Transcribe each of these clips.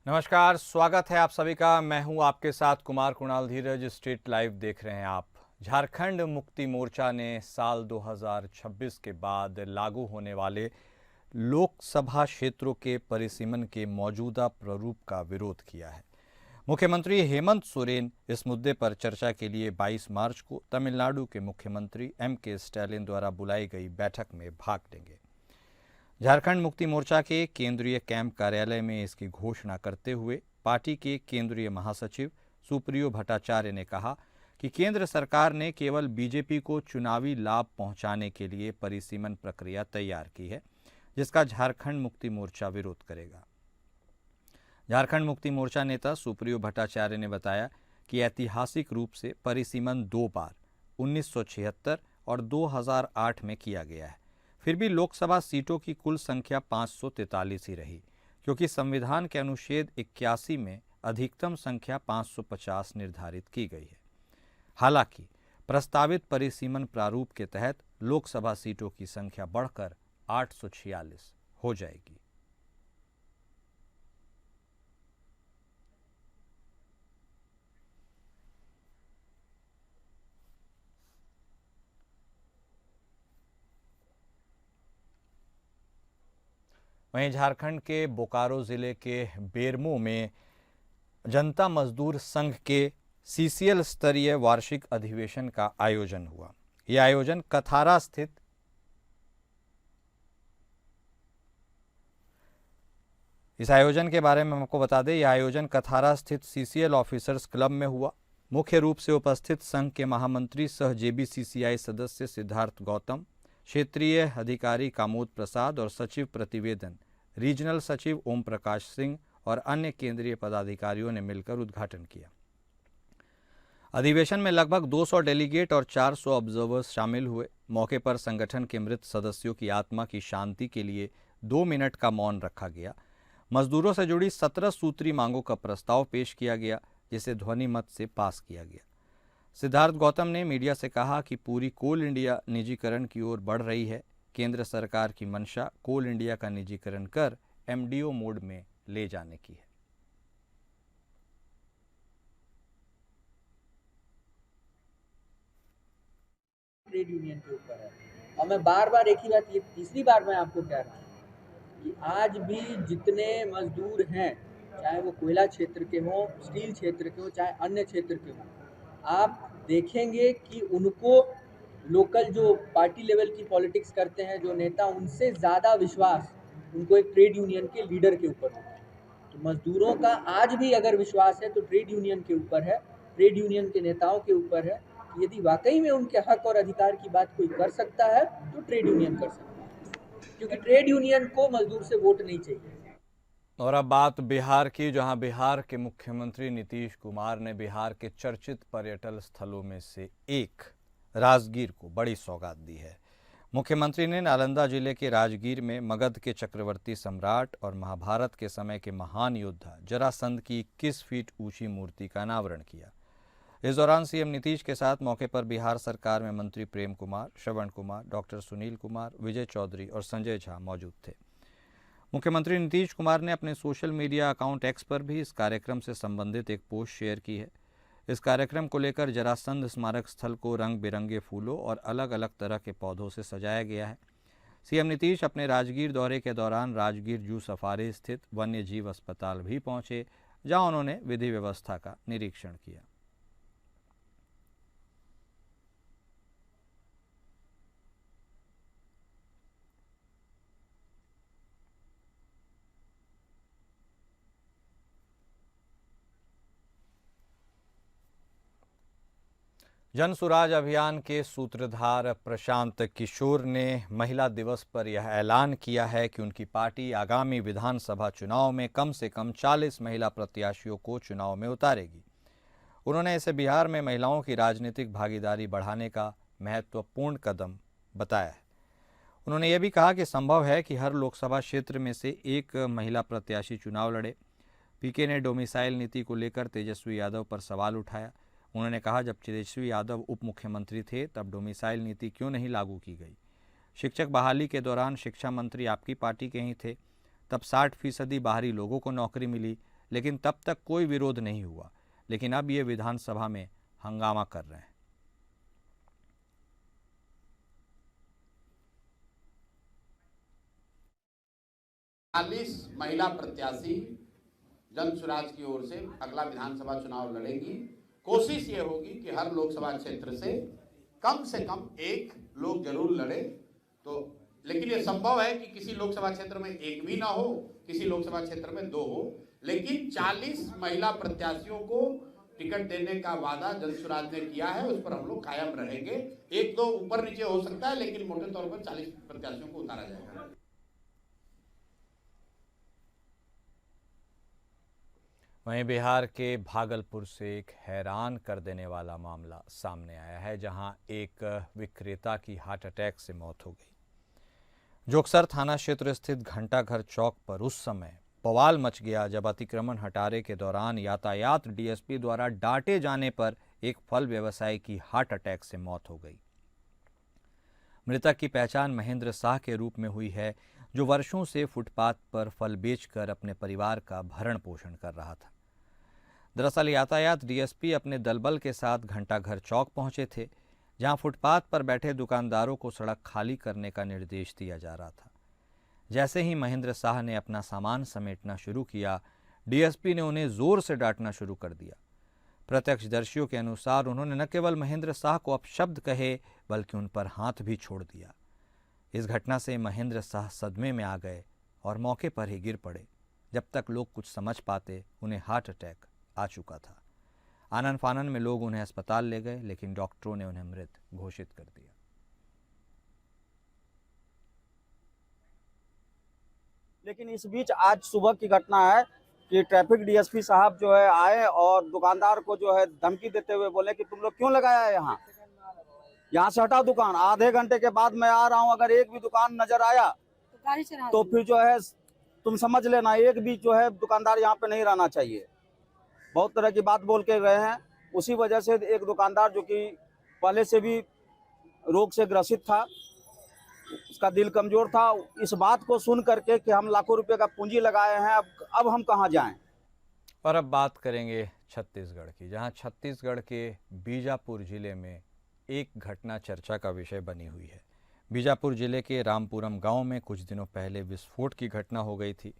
नमस्कार, स्वागत है आप सभी का। मैं हूं आपके साथ कुमार कुणाल धीरज। स्ट्रीट लाइव देख रहे हैं आप। झारखंड मुक्ति मोर्चा ने साल 2026 के बाद लागू होने वाले लोकसभा क्षेत्रों के परिसीमन के मौजूदा प्रारूप का विरोध किया है। मुख्यमंत्री हेमंत सोरेन इस मुद्दे पर चर्चा के लिए 22 मार्च को तमिलनाडु के मुख्यमंत्री M.K. स्टालिन द्वारा बुलाई गई बैठक में भाग लेंगे। झारखंड मुक्ति मोर्चा के केंद्रीय कैंप कार्यालय में इसकी घोषणा करते हुए पार्टी के केंद्रीय महासचिव सुप्रियो भट्टाचार्य ने कहा कि केंद्र सरकार ने केवल बीजेपी को चुनावी लाभ पहुंचाने के लिए परिसीमन प्रक्रिया तैयार की है, जिसका झारखंड मुक्ति मोर्चा विरोध करेगा। झारखंड मुक्ति मोर्चा नेता सुप्रियो भट्टाचार्य ने बताया कि ऐतिहासिक रूप से परिसीमन 2 बार 1976 और 2008 में किया गया है। फिर भी लोकसभा सीटों की कुल संख्या 543 ही रही, क्योंकि संविधान के अनुच्छेद 81 में अधिकतम संख्या 550 निर्धारित की गई है। हालांकि प्रस्तावित परिसीमन प्रारूप के तहत लोकसभा सीटों की संख्या बढ़कर 846 हो जाएगी। वहीं झारखंड के बोकारो जिले के बेरमो में जनता मजदूर संघ के CCL स्तरीय वार्षिक अधिवेशन का आयोजन हुआ। यह आयोजन कथारा स्थित इस आयोजन के बारे में आपको बता दें, यह आयोजन कथारा स्थित CCL ऑफिसर्स क्लब में हुआ। मुख्य रूप से उपस्थित संघ के महामंत्री सह JBCCI सदस्य सिद्धार्थ गौतम, क्षेत्रीय अधिकारी कामोद प्रसाद और सचिव प्रतिवेदन रीजनल सचिव ओम प्रकाश सिंह और अन्य केंद्रीय पदाधिकारियों ने मिलकर उद्घाटन किया। अधिवेशन में लगभग 200 डेलीगेट और 400 ऑब्जर्वर्स शामिल हुए। मौके पर संगठन के मृत सदस्यों की आत्मा की शांति के लिए 2 मिनट का मौन रखा गया। मजदूरों से जुड़ी 17 सूत्री मांगों का प्रस्ताव पेश किया गया, जिसे ध्वनि मत से पास किया गया। सिद्धार्थ गौतम ने मीडिया से कहा कि पूरी कोल इंडिया निजीकरण की ओर बढ़ रही है। केंद्र सरकार की मंशा कोल इंडिया का निजीकरण कर MDO मोड में ले जाने की है। ट्रेड यूनियन के ऊपर है। और मैं बार बार एक ही बात, ये तीसरी बार मैं आपको कह रहा हूँ कि आज भी जितने मजदूर हैं, चाहे वो कोयला क्षेत्र के हों, स्टील क्षेत्र के हों, चाहे अन्य क्षेत्र के हों, आप देखेंगे कि उनको लोकल जो पार्टी लेवल की पॉलिटिक्स करते हैं जो नेता, उनसे ज़्यादा विश्वास उनको एक ट्रेड यूनियन के लीडर के ऊपर होता है। तो मजदूरों का आज भी अगर विश्वास है तो ट्रेड यूनियन के ऊपर है, ट्रेड यूनियन के नेताओं के ऊपर है। यदि वाकई में उनके हक और अधिकार की बात कोई कर सकता है तो ट्रेड यूनियन कर सकता है, क्योंकि ट्रेड यूनियन को मजदूर से वोट नहीं चाहिए। और अब बात बिहार की, जहां बिहार के मुख्यमंत्री नीतीश कुमार ने बिहार के चर्चित पर्यटन स्थलों में से एक राजगीर को बड़ी सौगात दी है। मुख्यमंत्री ने नालंदा जिले के राजगीर में मगध के चक्रवर्ती सम्राट और महाभारत के समय के महान योद्धा जरासंध की 21 फीट ऊंची मूर्ति का अनावरण किया। इस दौरान CM नीतीश के साथ मौके पर बिहार सरकार में मंत्री प्रेम कुमार, श्रवण कुमार, डॉक्टर सुनील कुमार, विजय चौधरी और संजय झा मौजूद थे। मुख्यमंत्री नीतीश कुमार ने अपने सोशल मीडिया अकाउंट X पर भी इस कार्यक्रम से संबंधित एक पोस्ट शेयर की है। इस कार्यक्रम को लेकर जरासंध स्मारक स्थल को रंग बिरंगे फूलों और अलग अलग तरह के पौधों से सजाया गया है। CM नीतीश अपने राजगीर दौरे के दौरान राजगीर जू सफारी स्थित वन्य जीव अस्पताल भी पहुंचे, जहां उन्होंने विधि व्यवस्था का निरीक्षण किया। जन सुराज अभियान के सूत्रधार प्रशांत किशोर ने महिला दिवस पर यह ऐलान किया है कि उनकी पार्टी आगामी विधानसभा चुनाव में कम से कम 40 महिला प्रत्याशियों को चुनाव में उतारेगी। उन्होंने इसे बिहार में महिलाओं की राजनीतिक भागीदारी बढ़ाने का महत्वपूर्ण कदम बताया है। उन्होंने यह भी कहा कि संभव है कि हर लोकसभा क्षेत्र में से एक महिला प्रत्याशी चुनाव लड़े। PK ने डोमिसाइल नीति को लेकर तेजस्वी यादव पर सवाल उठाया। उन्होंने कहा, जब तेजस्वी यादव उप मुख्यमंत्री थे तब डोमिसाइल नीति क्यों नहीं लागू की गई? शिक्षक बहाली के दौरान शिक्षा मंत्री आपकी पार्टी के ही थे, तब 60% बाहरी लोगों को नौकरी मिली। लेकिन तब तक कोई विरोध नहीं हुआ। लेकिन अब ये विधानसभा में हंगामा कर रहे हैं। 40 महिला प्रत्याशी जन सुराज की ओर से अगला विधानसभा चुनाव लड़ेंगी। कोशिश ये होगी कि हर लोकसभा क्षेत्र से कम एक लोग जरूर लड़े। तो लेकिन ये संभव है कि किसी लोकसभा क्षेत्र में एक भी ना हो, किसी लोकसभा क्षेत्र में 2 हो, लेकिन 40 महिला प्रत्याशियों को टिकट देने का वादा जन सुराज ने किया है, उस पर हम लोग कायम रहेंगे। 1-2 ऊपर नीचे हो सकता है, लेकिन मोटे तौर पर 40 प्रत्याशियों को उतारा जाएगा। वहीं बिहार के भागलपुर से एक हैरान कर देने वाला मामला सामने आया है, जहां एक विक्रेता की हार्ट अटैक से मौत हो गई। जोगसर थाना क्षेत्र स्थित घंटाघर चौक पर उस समय बवाल मच गया जब अतिक्रमण हटाने के दौरान यातायात डीएसपी द्वारा डांटे जाने पर एक फल व्यवसायी की हार्ट अटैक से मौत हो गई। मृतक की पहचान महेंद्र शाह के रूप में हुई है, जो वर्षों से फुटपाथ पर फल बेचकर अपने परिवार का भरण पोषण कर रहा था। दरअसल यातायात डीएसपी अपने दलबल के साथ घंटाघर चौक पहुंचे थे, जहां फुटपाथ पर बैठे दुकानदारों को सड़क खाली करने का निर्देश दिया जा रहा था। जैसे ही महेंद्र शाह ने अपना सामान समेटना शुरू किया, डीएसपी ने उन्हें जोर से डांटना शुरू कर दिया। प्रत्यक्षदर्शियों के अनुसार उन्होंने न केवल महेंद्र शाह को अपशब्द कहे, बल्कि उन पर हाथ भी छोड़ दिया। इस घटना से महेंद्र शाह सदमे में आ गए और मौके पर ही गिर पड़े। जब तक लोग कुछ समझ पाते, उन्हें हार्ट अटैक आ चुका था। आनन फानन में लोग उन्हें अस्पताल ले गए, लेकिन डॉक्टरों ने उन्हें मृत घोषित कर दिया। लेकिन इस बीच आज सुबह की घटना है कि ट्रैफिक डीएसपी साहब जो है आए और दुकानदार को जो है धमकी देते हुए बोले कि तुम लोग क्यों लगाया है यहाँ से हटाओ दुकान। आधे घंटे के बाद मैं आ रहा हूँ, अगर एक भी दुकान नजर आया तो फिर जो है तुम समझ लेना, एक भी जो है दुकानदार यहाँ पे नहीं रहना चाहिए। बहुत तरह की बात बोल के गए हैं। उसी वजह से एक दुकानदार जो कि पहले से भी रोग से ग्रसित था, उसका दिल कमजोर था, इस बात को सुन करके कि हम लाखों रुपए का पूंजी लगाए हैं, अब हम कहां जाएं। और अब बात करेंगे छत्तीसगढ़ की, जहां छत्तीसगढ़ के बीजापुर जिले में एक घटना चर्चा का विषय बनी हुई है। बीजापुर जिले के रामपुरम गांव में कुछ दिनों पहले विस्फोट की घटना हो गई थी।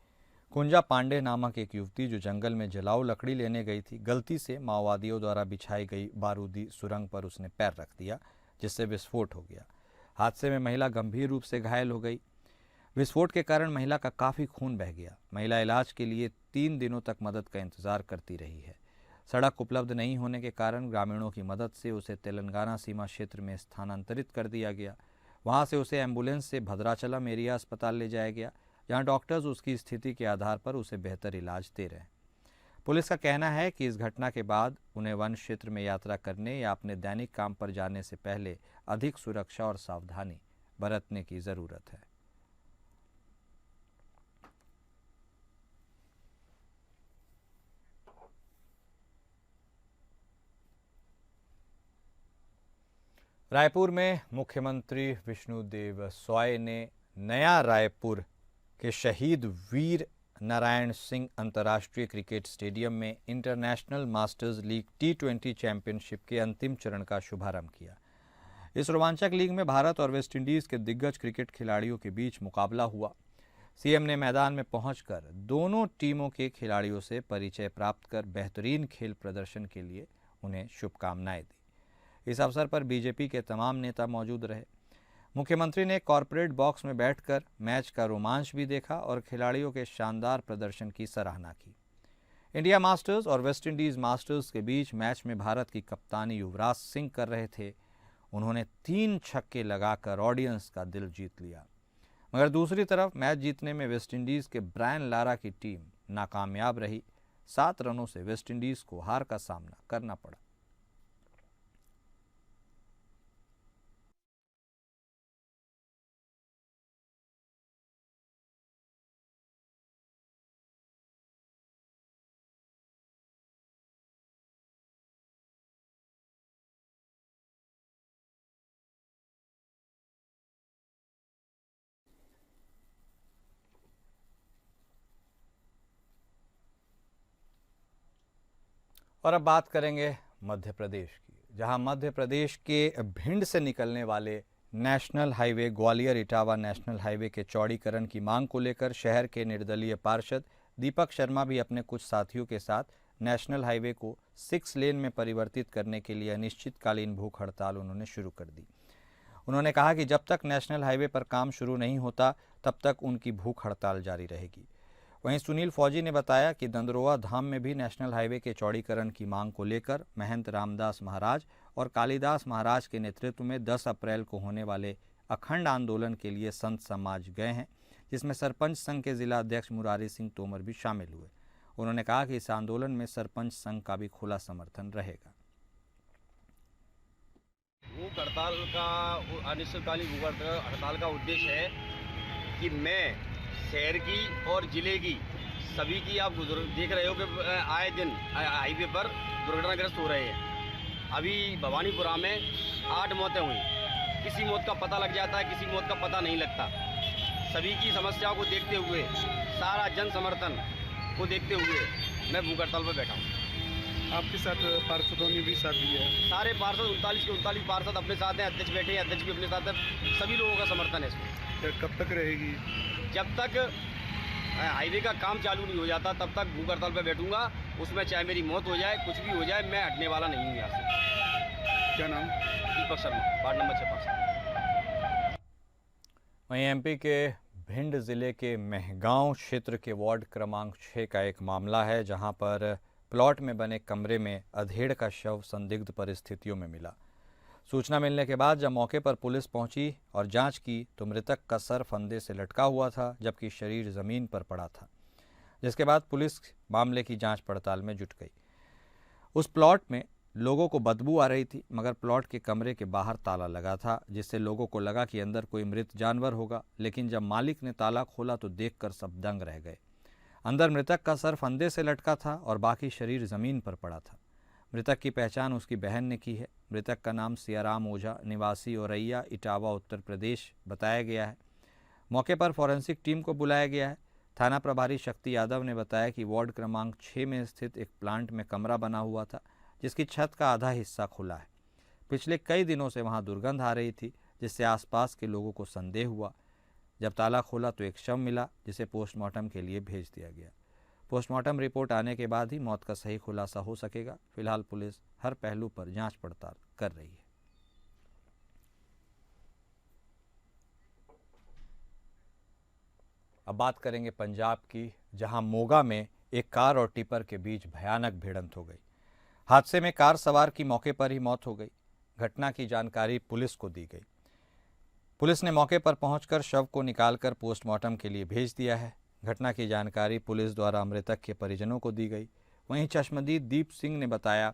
कुंजा पांडे नामक एक युवती जो जंगल में जलाऊ लकड़ी लेने गई थी, गलती से माओवादियों द्वारा बिछाई गई बारूदी सुरंग पर उसने पैर रख दिया, जिससे विस्फोट हो गया। हादसे में महिला गंभीर रूप से घायल हो गई। विस्फोट के कारण महिला का काफ़ी खून बह गया। महिला इलाज के लिए 3 दिनों तक मदद का इंतजार करती रही है। सड़क उपलब्ध नहीं होने के कारण ग्रामीणों की मदद से उसे तेलंगाना सीमा क्षेत्र में स्थानांतरित कर दिया गया। वहां से उसे एम्बुलेंस से भद्राचलम एरिया अस्पताल ले जाया गया, जहां डॉक्टर्स उसकी स्थिति के आधार पर उसे बेहतर इलाज दे रहे हैं। पुलिस का कहना है कि इस घटना के बाद उन्हें वन क्षेत्र में यात्रा करने या अपने दैनिक काम पर जाने से पहले अधिक सुरक्षा और सावधानी बरतने की ज़रूरत है। रायपुर में मुख्यमंत्री विष्णुदेव साय ने नया रायपुर के शहीद वीर नारायण सिंह अंतर्राष्ट्रीय क्रिकेट स्टेडियम में international masters league T20 championship के अंतिम चरण का शुभारंभ किया। इस रोमांचक लीग में भारत और वेस्टइंडीज के दिग्गज क्रिकेट खिलाड़ियों के बीच मुकाबला हुआ। सीएम ने मैदान में पहुंचकर दोनों टीमों के खिलाड़ियों से परिचय प्राप्त कर बेहतरीन खेल प्रदर्शन के लिए उन्हें शुभकामनाएं दी। इस अवसर पर बीजेपी के तमाम नेता मौजूद रहे। मुख्यमंत्री ने कॉरपोरेट बॉक्स में बैठकर मैच का रोमांच भी देखा और खिलाड़ियों के शानदार प्रदर्शन की सराहना की। इंडिया मास्टर्स और वेस्टइंडीज मास्टर्स के बीच मैच में भारत की कप्तानी युवराज सिंह कर रहे थे। उन्होंने 3 छक्के लगाकर ऑडियंस का दिल जीत लिया। मगर दूसरी तरफ मैच जीतने में वेस्टइंडीज के ब्रायन लारा की टीम नाकामयाब रही। 7 रनों से वेस्टइंडीज को हार का सामना करना पड़ा। और अब बात करेंगे मध्य प्रदेश की, जहां मध्य प्रदेश के भिंड से निकलने वाले national highway Gwalior Etawah national highway के चौड़ीकरण की मांग को लेकर शहर के निर्दलीय पार्षद दीपक शर्मा भी अपने कुछ साथियों के साथ नेशनल हाईवे को 6 लेन में परिवर्तित करने के लिए अनिश्चितकालीन भूख हड़ताल उन्होंने शुरू कर दी। उन्होंने कहा कि जब तक नेशनल हाईवे पर काम शुरू नहीं होता तब तक उनकी भूख हड़ताल जारी रहेगी। वहीं सुनील फौजी ने बताया कि दंदरोआ धाम में भी नेशनल हाईवे के चौड़ीकरण की मांग को लेकर महंत रामदास महाराज और कालिदास महाराज के नेतृत्व में 10 अप्रैल को होने वाले अखंड आंदोलन के लिए संत समाज गए हैं, जिसमें सरपंच संघ के जिला अध्यक्ष मुरारी सिंह तोमर भी शामिल हुए। उन्होंने कहा कि इस आंदोलन में सरपंच संघ का भी खुला समर्थन रहेगा। भूख हड़ताल का अनिश्चितकालीन भूख हड़ताल का उद्देश्य है कि मैं शहर की और ज़िले की सभी की, आप देख रहे हो कि आए दिन हाईवे पर दुर्घटनाग्रस्त हो रहे हैं। अभी भवानीपुरा में 8 मौतें हुई, किसी मौत का पता लग जाता है, किसी मौत का पता नहीं लगता। सभी की समस्याओं को देखते हुए, सारा जन समर्थन को देखते हुए मैं भूख हड़ताल पर बैठा हूँ। आपके साथ पार्षदों ने भी साथ दिया है? सारे पार्षद 39 के 39 पार्षद अपने साथ हैं, अध्यक्ष बैठे हैं, अध्यक्ष भी अपने साथ है, सभी लोगों का समर्थन है इसमें। कब तक रहेगी? जब तक हाईवे का काम चालू नहीं हो जाता तब तक भूख हड़ताल पर बैठूंगा। उसमें चाहे मेरी मौत हो जाए, कुछ भी हो जाए, मैं हटने वाला नहीं हूँ यहाँ से। क्या नाम? दीपक शर्मा, वार्ड नंबर 6 पार्षद। वहीं एमपी के भिंड जिले के महगांव क्षेत्र के वार्ड क्रमांक 6 का एक मामला है, जहां पर प्लॉट में बने कमरे में अधेड़ का शव संदिग्ध परिस्थितियों में मिला। सूचना मिलने के बाद जब मौके पर पुलिस पहुंची और जांच की तो मृतक का सर फंदे से लटका हुआ था, जबकि शरीर जमीन पर पड़ा था, जिसके बाद पुलिस मामले की जांच पड़ताल में जुट गई। उस प्लॉट में लोगों को बदबू आ रही थी, मगर प्लॉट के कमरे के बाहर ताला लगा था, जिससे लोगों को लगा कि अंदर कोई मृत जानवर होगा। लेकिन जब मालिक ने ताला खोला तो देखकर सब दंग रह गए। अंदर मृतक का सर फंदे से लटका था और बाकी शरीर जमीन पर पड़ा था। मृतक की पहचान उसकी बहन ने की है। मृतक का नाम सियाराम ओझा, निवासी औरैया, इटावा, उत्तर प्रदेश बताया गया है। मौके पर फॉरेंसिक टीम को बुलाया गया है। थाना प्रभारी शक्ति यादव ने बताया कि वार्ड क्रमांक 6 में स्थित एक प्लांट में कमरा बना हुआ था, जिसकी छत का आधा हिस्सा खुला है। पिछले कई दिनों से वहां दुर्गंध आ रही थी, जिससे आसपास के लोगों को संदेह हुआ। जब ताला खोला तो एक शव मिला, जिसे पोस्टमार्टम के लिए भेज दिया गया। पोस्टमार्टम रिपोर्ट आने के बाद ही मौत का सही खुलासा हो सकेगा। फिलहाल पुलिस हर पहलू पर जांच पड़ताल कर रही है। अब बात करेंगे पंजाब की, जहां मोगा में एक कार और टिपर के बीच भयानक भिड़ंत हो गई। हादसे में कार सवार की मौके पर ही मौत हो गई। घटना की जानकारी पुलिस को दी गई। पुलिस ने मौके पर पहुंचकर शव को निकालकर पोस्टमार्टम के लिए भेज दिया है। घटना की जानकारी पुलिस द्वारा मृतक के परिजनों को दी गई। वहीं चश्मदीद दीप सिंह ने बताया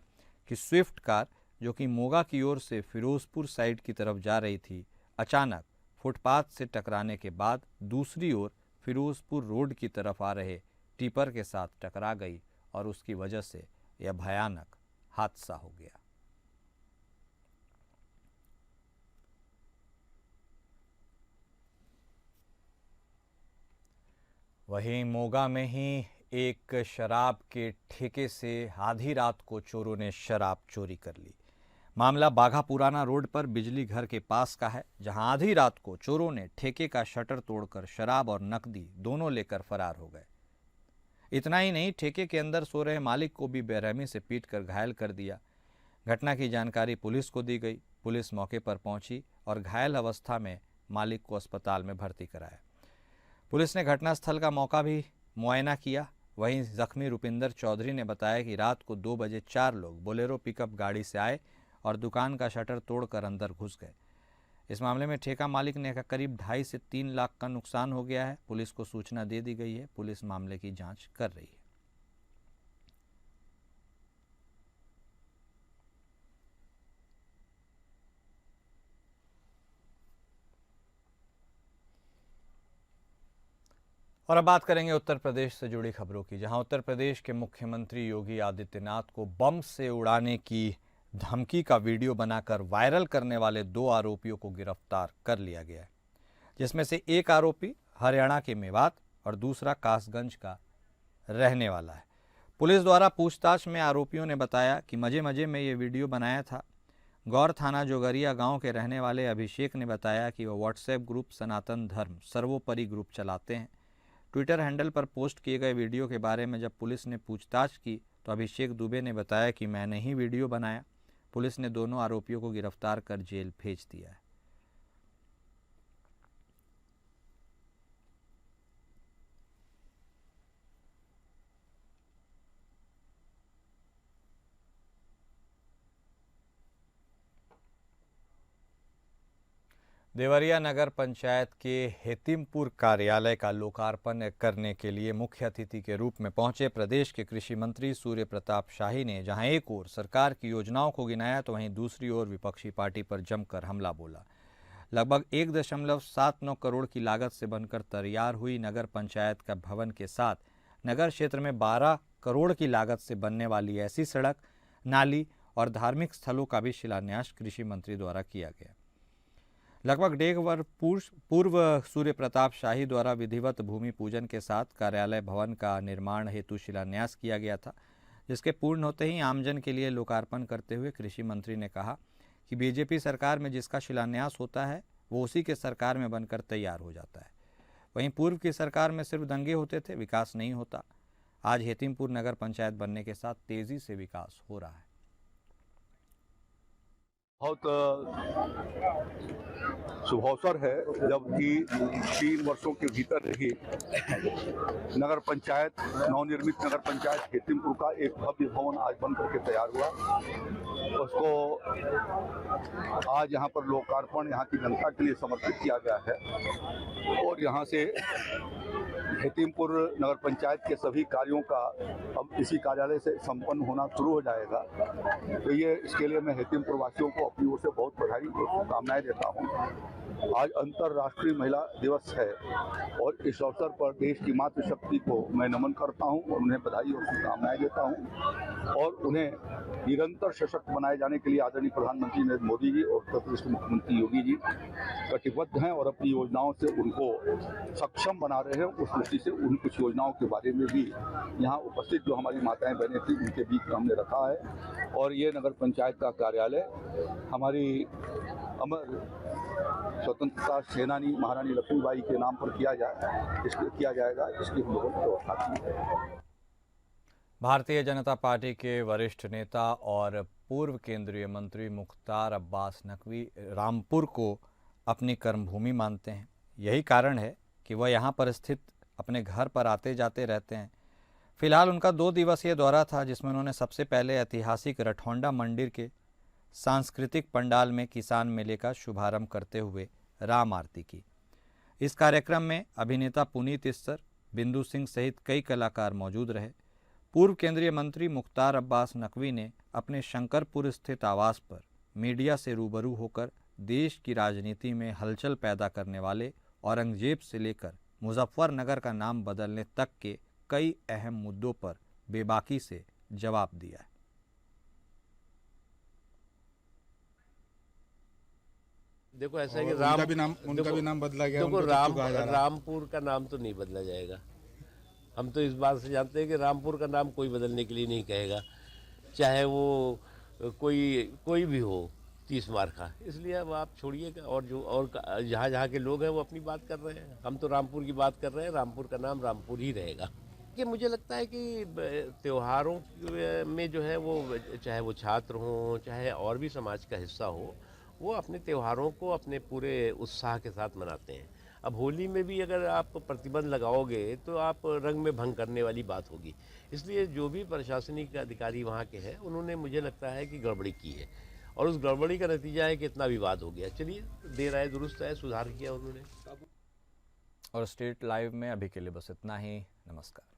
कि स्विफ्ट कार, जो कि मोगा की ओर से फिरोजपुर साइड की तरफ जा रही थी, अचानक फुटपाथ से टकराने के बाद दूसरी ओर फिरोजपुर रोड की तरफ आ रहे टिपर के साथ टकरा गई और उसकी वजह से यह भयानक हादसा हो गया। वहीं मोगा में ही एक शराब के ठेके से आधी रात को चोरों ने शराब चोरी कर ली। मामला बाघा पुराना रोड पर बिजली घर के पास का है, जहां आधी रात को चोरों ने ठेके का शटर तोड़कर शराब और नकदी दोनों लेकर फरार हो गए। इतना ही नहीं, ठेके के अंदर सो रहे मालिक को भी बेरहमी से पीटकर घायल कर दिया। घटना की जानकारी पुलिस को दी गई। पुलिस मौके पर पहुंची और घायल अवस्था में मालिक को अस्पताल में भर्ती कराया। पुलिस ने घटनास्थल का मौका भी मुआयना किया। वहीं जख्मी रुपिंदर चौधरी ने बताया कि रात को 2 बजे 4 लोग बोलेरो पिकअप गाड़ी से आए और दुकान का शटर तोड़कर अंदर घुस गए। इस मामले में ठेका मालिक ने करीब 2.5 से 3 लाख का नुकसान हो गया है। पुलिस को सूचना दे दी गई है। पुलिस मामले की जांच कर रही है। और अब बात करेंगे उत्तर प्रदेश से जुड़ी खबरों की, जहां उत्तर प्रदेश के मुख्यमंत्री योगी आदित्यनाथ को बम से उड़ाने की धमकी का वीडियो बनाकर वायरल करने वाले 2 आरोपियों को गिरफ्तार कर लिया गया है, जिसमें से एक आरोपी हरियाणा के मेवात और दूसरा कासगंज का रहने वाला है। पुलिस द्वारा पूछताछ में आरोपियों ने बताया कि मजे मजे में ये वीडियो बनाया था। गौर थाना जोगरिया गांव के रहने वाले अभिषेक ने बताया कि वह व्हाट्सएप ग्रुप सनातन धर्म सर्वोपरि ग्रुप चलाते हैं। ट्विटर हैंडल पर पोस्ट किए गए वीडियो के बारे में जब पुलिस ने पूछताछ की तो अभिषेक दुबे ने बताया कि मैंने ही वीडियो बनाया। पुलिस ने दोनों आरोपियों को गिरफ्तार कर जेल भेज दिया है। देवरिया नगर पंचायत के हेतिमपुर कार्यालय का लोकार्पण करने के लिए मुख्य अतिथि के रूप में पहुंचे प्रदेश के कृषि मंत्री सूर्य प्रताप शाही ने जहां एक ओर सरकार की योजनाओं को गिनाया तो वहीं दूसरी ओर विपक्षी पार्टी पर जमकर हमला बोला। लगभग 1.79 करोड़ की लागत से बनकर तैयार हुई नगर पंचायत का भवन के साथ नगर क्षेत्र में 12 करोड़ की लागत से बनने वाली ऐसी सड़क, नाली और धार्मिक स्थलों का भी शिलान्यास कृषि मंत्री द्वारा किया गया। लगभग 1.5 वर्ष पूर्व सूर्य प्रताप शाही द्वारा विधिवत भूमि पूजन के साथ कार्यालय भवन का निर्माण हेतु शिलान्यास किया गया था, जिसके पूर्ण होते ही आमजन के लिए लोकार्पण करते हुए कृषि मंत्री ने कहा कि बीजेपी सरकार में जिसका शिलान्यास होता है वो उसी के सरकार में बनकर तैयार हो जाता है। वहीं पूर्व की सरकार में सिर्फ दंगे होते थे, विकास नहीं होता। आज हेतिमपुर नगर पंचायत बनने के साथ तेजी से विकास हो रहा है। बहुत शुभ अवसर है जबकि 3 वर्षों के भीतर ही नगर पंचायत, नवनिर्मित नगर पंचायत हेतिमपुर का एक भव्य भवन आज बन करके तैयार हुआ। उसको आज यहाँ पर लोकार्पण यहाँ की जनता के लिए समर्पित किया गया है और यहाँ से हेतिमपुर नगर पंचायत के सभी कार्यों का अब इसी कार्यालय से संपन्न होना शुरू हो जाएगा। तो ये इसके लिए मैं हेतिमपुर वासियों को अपनी ओर से बहुत बधाई और शुभकामनाएं देता हूँ। आज अंतर्राष्ट्रीय महिला दिवस है और इस अवसर पर देश की मातृशक्ति को मैं नमन करता हूँ और उन्हें बधाई और शुभकामनाएं देता हूँ और उन्हें निरंतर सशक्त बनाए जाने के लिए आदरणीय प्रधानमंत्री नरेंद्र मोदी जी और उत्तर प्रदेश के मुख्यमंत्री योगी जी कटिबद्ध हैं और अपनी योजनाओं से उनको सक्षम बना रहे हैं। उस दृष्टि से उन कुछ योजनाओं के बारे में भी यहाँ उपस्थित जो हमारी माताएं बहनें थी उनके बीच में हमने रखा है और ये नगर पंचायत का कार्यालय हमारी अमर स्वतंत्रता सेनानी महारानी लक्ष्मीबाई के नाम पर किया जाएगा, इसकी हम लोगों ने व्यवस्था की है। भारतीय जनता पार्टी के वरिष्ठ नेता और पूर्व केंद्रीय मंत्री मुख्तार अब्बास नकवी रामपुर को अपनी कर्मभूमि मानते हैं। यही कारण है कि वह यहाँ पर स्थित अपने घर पर आते जाते रहते हैं। फिलहाल उनका 2 दिवसीय दौरा था जिसमें उन्होंने सबसे पहले ऐतिहासिक रठौंडा मंदिर के सांस्कृतिक पंडाल में किसान मेले का शुभारंभ करते हुए राम आरती की। इस कार्यक्रम में अभिनेता पुनीत इस्सर, बिंदु सिंह सहित कई कलाकार मौजूद रहे। पूर्व केंद्रीय मंत्री मुख्तार अब्बास नकवी ने अपने शंकरपुर स्थित आवास पर मीडिया से रूबरू होकर देश की राजनीति में हलचल पैदा करने वाले औरंगजेब से लेकर मुजफ्फरनगर का नाम बदलने तक के कई अहम मुद्दों पर बेबाकी से जवाब दिया है। देखो ऐसा है कि उनका भी नाम बदला गया। देखो रामपुर का नाम तो नहीं बदला जाएगा। हम तो इस बात से जानते हैं कि रामपुर का नाम कोई बदलने के लिए नहीं कहेगा, चाहे वो कोई भी हो 30 मार का। इसलिए अब आप छोड़िएगा और जहाँ के लोग हैं वो अपनी बात कर रहे हैं। हम तो रामपुर की बात कर रहे हैं। रामपुर का नाम रामपुर ही रहेगा। कि मुझे लगता है कि त्योहारों में जो है वो चाहे वो छात्र हों चाहे और भी समाज का हिस्सा हो, वो अपने त्योहारों को अपने पूरे उत्साह के साथ मनाते हैं। अब होली में भी अगर आप प्रतिबंध लगाओगे तो आप रंग में भंग करने वाली बात होगी। इसलिए जो भी प्रशासनिक अधिकारी वहाँ के हैं उन्होंने मुझे लगता है कि गड़बड़ी की है और उस गड़बड़ी का नतीजा है कि इतना विवाद हो गया। चलिए देर आए दुरुस्त आए, सुधार किया उन्होंने। और स्टेट लाइव में अभी के लिए बस इतना ही। नमस्कार।